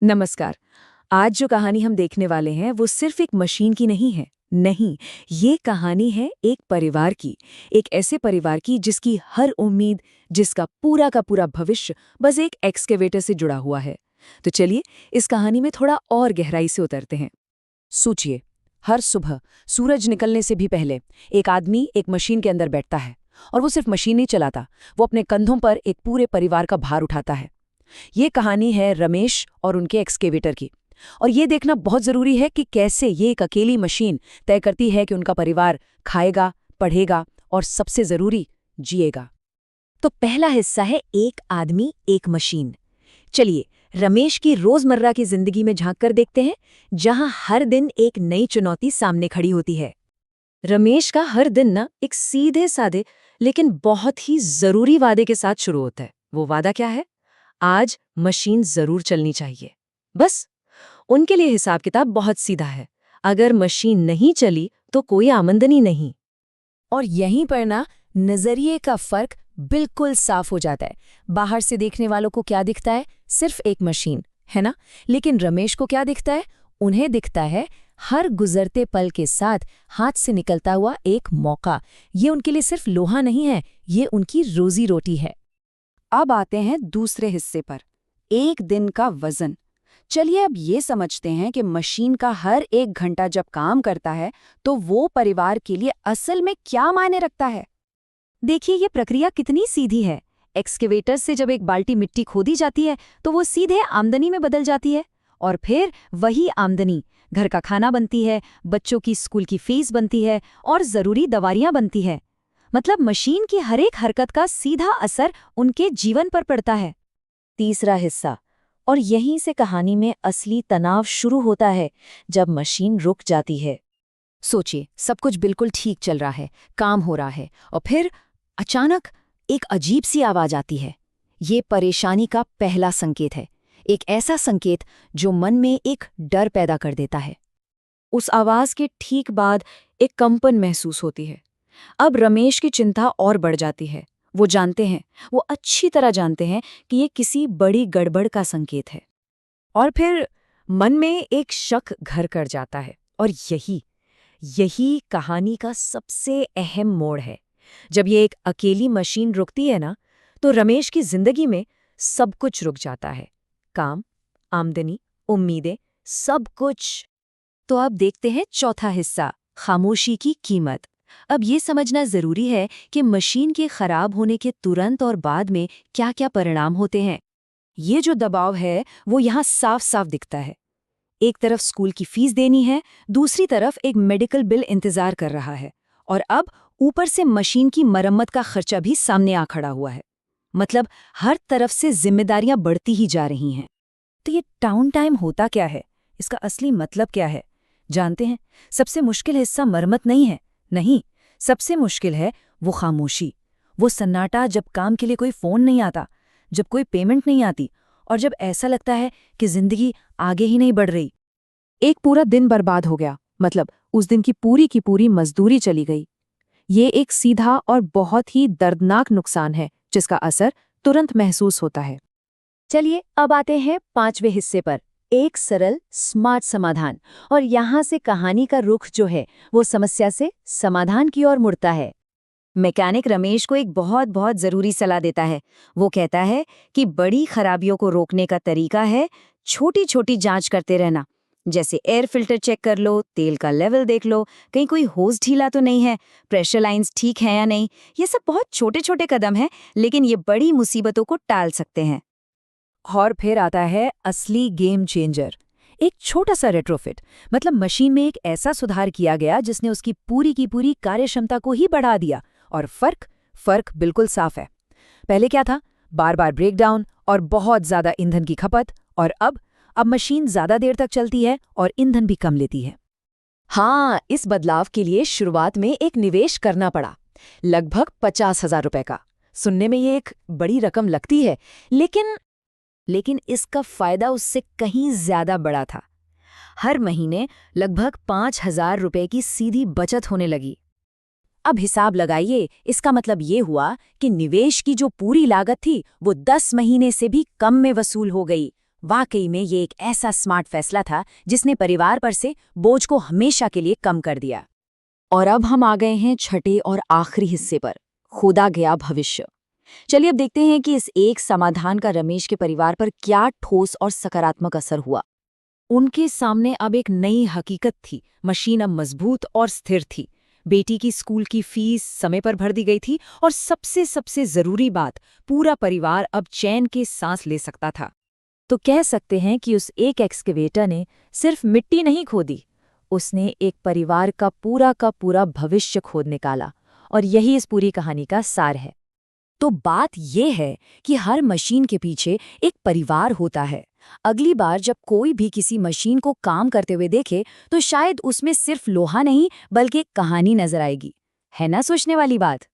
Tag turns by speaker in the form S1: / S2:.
S1: नमस्कार। आज जो कहानी हम देखने वाले हैं वो सिर्फ एक मशीन की नहीं है। नहीं, ये कहानी है एक परिवार की। एक ऐसे परिवार की जिसकी हर उम्मीद, जिसका पूरा का पूरा भविष्य बस एक एक्सकेवेटर से जुड़ा हुआ है। तो चलिए इस कहानी में थोड़ा और गहराई से उतरते हैं। सोचिए, हर सुबह सूरज निकलने से भी पहले एक आदमी एक मशीन के अंदर बैठता है। और वो सिर्फ मशीन नहीं चलाता, वो अपने कंधों पर एक पूरे परिवार का भार उठाता है। ये कहानी है रमेश और उनके एक्सकेवेटर की। और ये देखना बहुत जरूरी है कि कैसे ये एक अकेली मशीन तय करती है कि उनका परिवार खाएगा, पढ़ेगा और सबसे जरूरी जिएगा। तो पहला हिस्सा है एक आदमी एक मशीन। चलिए रमेश की रोजमर्रा की जिंदगी में झांक कर देखते हैं, जहां हर दिन एक नई चुनौती सामने खड़ी होती है। रमेश का हर दिन ना एक सीधे साधे लेकिन बहुत ही जरूरी वादे के साथ शुरू होता है। वो वादा क्या है? आज मशीन जरूर चलनी चाहिए। बस उनके लिए हिसाब किताब बहुत सीधा है। अगर मशीन नहीं चली तो कोई आमदनी नहीं। और यहीं पर ना नजरिए का फर्क बिल्कुल साफ हो जाता है। बाहर से देखने वालों को क्या दिखता है? सिर्फ एक मशीन, है ना? लेकिन रमेश को क्या दिखता है? उन्हें दिखता है हर गुजरते पल के साथ हाथ से निकलता हुआ एक मौका। ये उनके लिए सिर्फ लोहा नहीं है, ये उनकी रोजी रोटी है। अब आते हैं दूसरे हिस्से पर, एक दिन का वजन। चलिए अब ये समझते हैं कि मशीन का हर एक घंटा जब काम करता है तो वो परिवार के लिए असल में क्या मायने रखता है। देखिए ये प्रक्रिया कितनी सीधी है। एक्सकेवेटर से जब एक बाल्टी मिट्टी खोदी जाती है तो वो सीधे आमदनी में बदल जाती है। और फिर वही आमदनी घर का खाना बनती है, बच्चों की स्कूल की फीस बनती है और जरूरी दवाइयां बनती है। मतलब मशीन की हर एक हरकत का सीधा असर उनके जीवन पर पड़ता है। तीसरा हिस्सा, और यहीं से कहानी में असली तनाव शुरू होता है, जब मशीन रुक जाती है। सोचिए, सब कुछ बिल्कुल ठीक चल रहा है, काम हो रहा है, और फिर अचानक एक अजीब सी आवाज आती है। ये परेशानी का पहला संकेत है, एक ऐसा संकेत जो मन में एक डर पैदा कर देता है। उस आवाज के ठीक बाद एक कंपन महसूस होती है। अब रमेश की चिंता और बढ़ जाती है। वो जानते हैं, वो अच्छी तरह जानते हैं कि ये किसी बड़ी गड़बड़ का संकेत है। और फिर मन में एक शक घर कर जाता है। और यही यही कहानी का सबसे अहम मोड़ है। जब ये एक अकेली मशीन रुकती है ना, तो रमेश की जिंदगी में सब कुछ रुक जाता है। काम, आमदनी, उम्मीदें, सब कुछ। तो अब देखते हैं चौथा हिस्सा, खामोशी की कीमत। अब ये समझना जरूरी है कि मशीन के खराब होने के तुरंत और बाद में क्या-क्या परिणाम होते हैं। ये जो दबाव है वो यहाँ साफ साफ दिखता है। एक तरफ स्कूल की फीस देनी है, दूसरी तरफ एक मेडिकल बिल इंतजार कर रहा है, और अब ऊपर से मशीन की मरम्मत का खर्चा भी सामने आ खड़ा हुआ है। मतलब हर तरफ से जिम्मेदारियां बढ़ती ही जा रही हैं। तो ये डाउन टाइम होता क्या है? इसका असली मतलब क्या है? जानते हैं, सबसे मुश्किल हिस्सा मरम्मत नहीं है। नहीं, सबसे मुश्किल है वो खामोशी, वो सन्नाटा जब काम के लिए कोई फोन नहीं आता, जब कोई पेमेंट नहीं आती, और जब ऐसा लगता है कि जिंदगी आगे ही नहीं बढ़ रही। एक पूरा दिन बर्बाद हो गया, मतलब उस दिन की पूरी मजदूरी चली गई। ये एक सीधा और बहुत ही दर्दनाक नुकसान है जिसका असर तुरंत महसूस होता है। चलिए अब आते हैं पांचवें हिस्से पर, एक सरल स्मार्ट समाधान। और यहाँ से कहानी का रुख जो है वो समस्या से समाधान की ओर मुड़ता है। मैकेनिक रमेश को एक बहुत बहुत जरूरी सलाह देता है। वो कहता है कि बड़ी खराबियों को रोकने का तरीका है छोटी छोटी जांच करते रहना। जैसे एयर फिल्टर चेक कर लो, तेल का लेवल देख लो, कहीं कोई होज ढीला तो नहीं है, प्रेशर लाइंस ठीक है या नहीं। ये सब बहुत छोटे छोटे कदम हैं, लेकिन ये बड़ी मुसीबतों को टाल सकते हैं। और फिर आता है असली गेम चेंजर, एक छोटा सा रेट्रोफिट। मतलब मशीन में एक ऐसा सुधार किया गया जिसने उसकी पूरी की पूरी कार्यक्षमता को ही बढ़ा दिया। और फर्क बिल्कुल साफ है। पहले क्या था? बार बार ब्रेकडाउन और बहुत ज्यादा ईंधन की खपत। और अब मशीन ज्यादा देर तक चलती है और ईंधन भी कम लेती है। हाँ, इस बदलाव के लिए शुरुआत में एक निवेश करना पड़ा, लगभग 50,000 रुपए का। सुनने में ये एक बड़ी रकम लगती है, लेकिन इसका फायदा उससे कहीं ज्यादा बड़ा था। हर महीने लगभग 5,000 रुपए की सीधी बचत होने लगी। अब हिसाब लगाइए, इसका मतलब ये हुआ कि निवेश की जो पूरी लागत थी वो 10 महीने से भी कम में वसूल हो गई।
S2: वाकई में ये एक ऐसा स्मार्ट फैसला था जिसने परिवार पर से बोझ को हमेशा के लिए कम कर दिया।
S1: और अब हम आ गए हैं छठे और आखिरी हिस्से पर, खोदा गया भविष्य। चलिए अब देखते हैं कि इस एक समाधान का रमेश के परिवार पर क्या ठोस और सकारात्मक असर हुआ। उनके सामने अब एक नई हकीकत थी। मशीन अब मजबूत और स्थिर थी। बेटी की स्कूल की फीस समय पर भर दी गई थी और सबसे सबसे जरूरी बात, पूरा परिवार अब चैन के सांस ले सकता था। तो कह सकते हैं कि उस एक एक्सकेवेटर ने सिर्फ मिट्टी नहीं खोदी, उसने एक परिवार का पूरा भविष्य खोद निकाला। और यही इस पूरी कहानी का सार है। तो बात यह है कि हर मशीन के पीछे एक परिवार होता है। अगली बार जब कोई भी किसी मशीन को काम करते हुए देखे तो शायद उसमें सिर्फ लोहा नहीं बल्कि एक कहानी नजर आएगी। है ना सोचने वाली बात?